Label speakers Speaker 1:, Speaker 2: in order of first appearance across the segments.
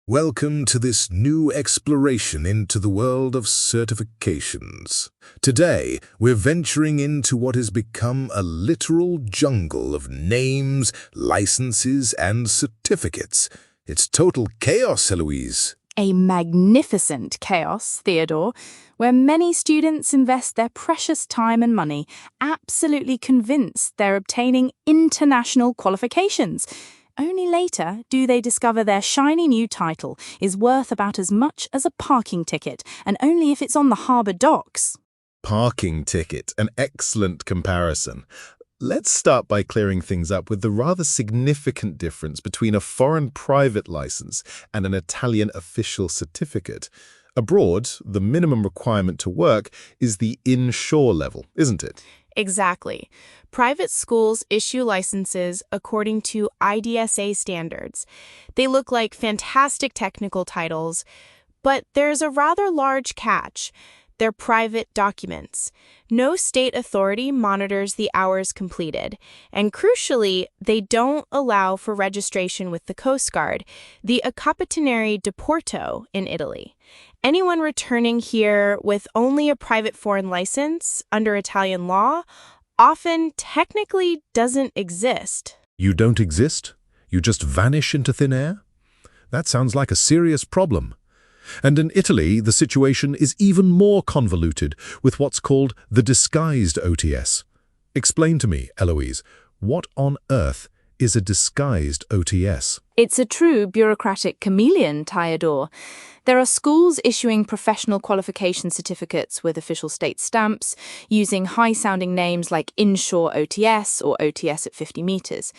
Speaker 1: Welcome to this new exploration into the world of certifications. Today, we're venturing into what has become a literal jungle of names, licenses, and certificates. It's total chaos, Eloise.
Speaker 2: A magnificent chaos, Theodore, where many students invest their precious time and money, absolutely convinced they're obtaining international qualifications. Only later do they discover their shiny new title is worth about as much as a parking ticket, and only if it's on the harbour docks.
Speaker 3: Parking ticket, an excellent comparison. Let's start by clearing things up with the rather significant difference between a foreign private license and an Italian official certificate. Abroad, the minimum requirement to work is the inshore level, isn't it?
Speaker 4: Exactly. Private schools issue licenses according to IDSA standards. They look like fantastic technical titles, but there's a rather large catch. They're private documents. No state authority monitors the hours completed, and crucially, they don't allow for registration with the Coast Guard, the Capitaneria di Porto in Italy. Anyone returning here with only a private foreign license under Italian law often technically doesn't exist.
Speaker 1: You don't exist? You just vanish into thin air? That sounds like a serious problem. And in Italy, the situation is even more convoluted with what's called the disguised OTS. Explain to me, Eloise, what on earth is a disguised OTS?
Speaker 2: It's a true bureaucratic chameleon, Theodore. There are schools issuing professional qualification certificates with official state stamps, using high-sounding names like Inshore OTS or OTS at 50 meters.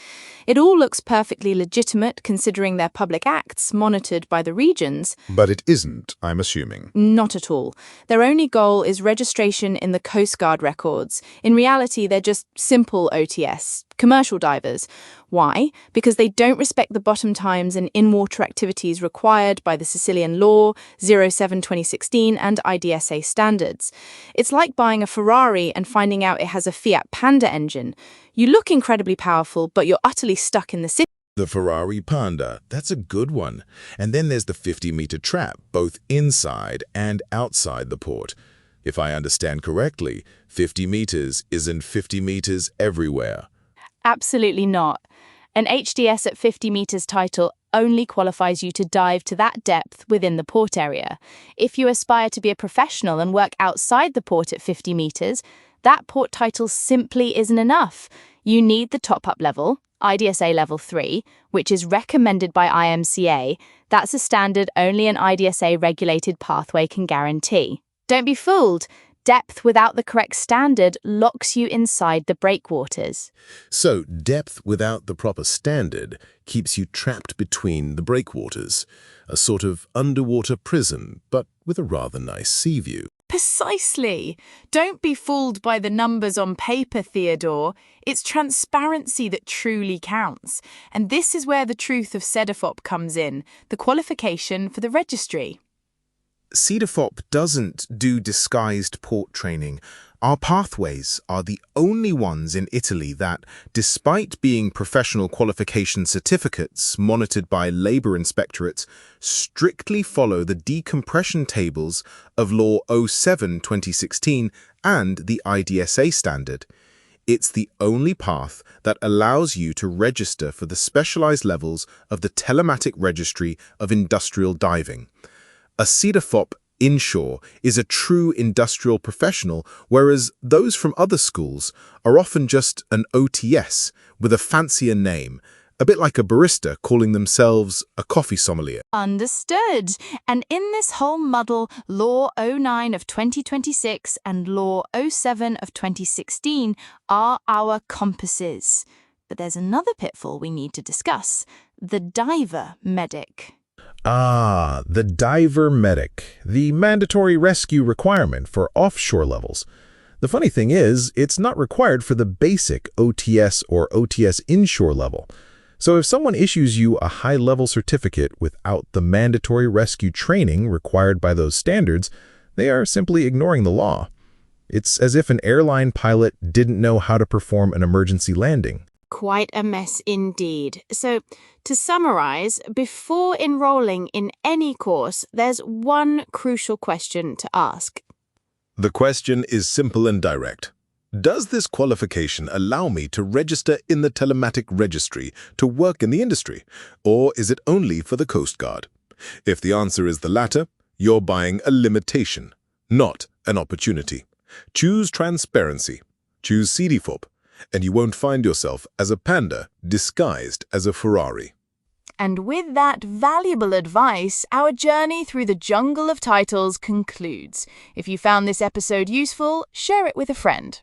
Speaker 2: It all looks perfectly legitimate considering their public acts monitored by the regions.
Speaker 5: But it isn't, I'm assuming.
Speaker 2: Not at all. Their only goal is registration in the Coast Guard records. In reality, they're just simple OTS, commercial divers. Why? Because they don't respect the bottom times and in-water activities required by the Sicilian Law, 07-2016 and IDSA standards. It's like buying a Ferrari and finding out it has a Fiat Panda engine. You look incredibly powerful, but you're utterly stuck in the city.
Speaker 3: The Ferrari Panda, that's a good one. And then there's the 50-meter trap, both inside and outside the port. If I understand correctly, 50 meters isn't 50 meters everywhere.
Speaker 2: Absolutely not. An HDS at 50 meters title only qualifies you to dive to that depth within the port area. If you aspire to be a professional and work outside the port at 50 meters, that port title simply isn't enough. You need the top-up level, IDSA Level 3, which is recommended by IMCA. That's a standard only an IDSA-regulated pathway can guarantee. Don't be fooled. Depth without the correct standard locks you inside the breakwaters.
Speaker 3: So depth without the proper standard keeps you trapped between the breakwaters, a sort of underwater prison, but with a rather nice sea view.
Speaker 2: Precisely. Don't be fooled by the numbers on paper, Theodore. It's transparency that truly counts. And this is where the truth of CEDIFOP comes in, the qualification for the registry.
Speaker 5: CEDIFOP doesn't do disguised port training. Our pathways are the only ones in Italy that, despite being professional qualification certificates monitored by labour inspectorates, strictly follow the decompression tables of Law 07-2016 and the IDSA standard. It's the only path that allows you to register for the specialised levels of the Telematic Registry of Industrial Diving. A CEDIFOP inshore is a true industrial professional, whereas those from other schools are often just an OTS with a fancier name, a bit like a barista calling themselves a coffee sommelier.
Speaker 2: Understood. And in this whole muddle, Law 09 of 2026 and Law 07 of 2016 are our compasses. But there's another pitfall we need to discuss, the diver medic.
Speaker 1: Ah, the diver medic, the mandatory rescue requirement for offshore levels. The funny thing is, it's not required for the basic OTS or OTS inshore level. So if someone issues you a high-level certificate without the mandatory rescue training required by those standards, they are simply ignoring the law. It's as if an airline pilot didn't know how to perform an emergency landing.
Speaker 4: Quite a mess indeed. So, to summarize, before enrolling in any course, there's one crucial question to ask.
Speaker 3: The question is simple and direct. Does this qualification allow me to register in the telematic registry to work in the industry, or is it only for the Coast Guard? If the answer is the latter, you're buying a limitation, not an opportunity. Choose transparency. Choose CEDIFOP, and you won't find yourself as a panda disguised as a Ferrari.
Speaker 2: And with that valuable advice, our journey through the jungle of titles concludes. If you found this episode useful, share it with a friend.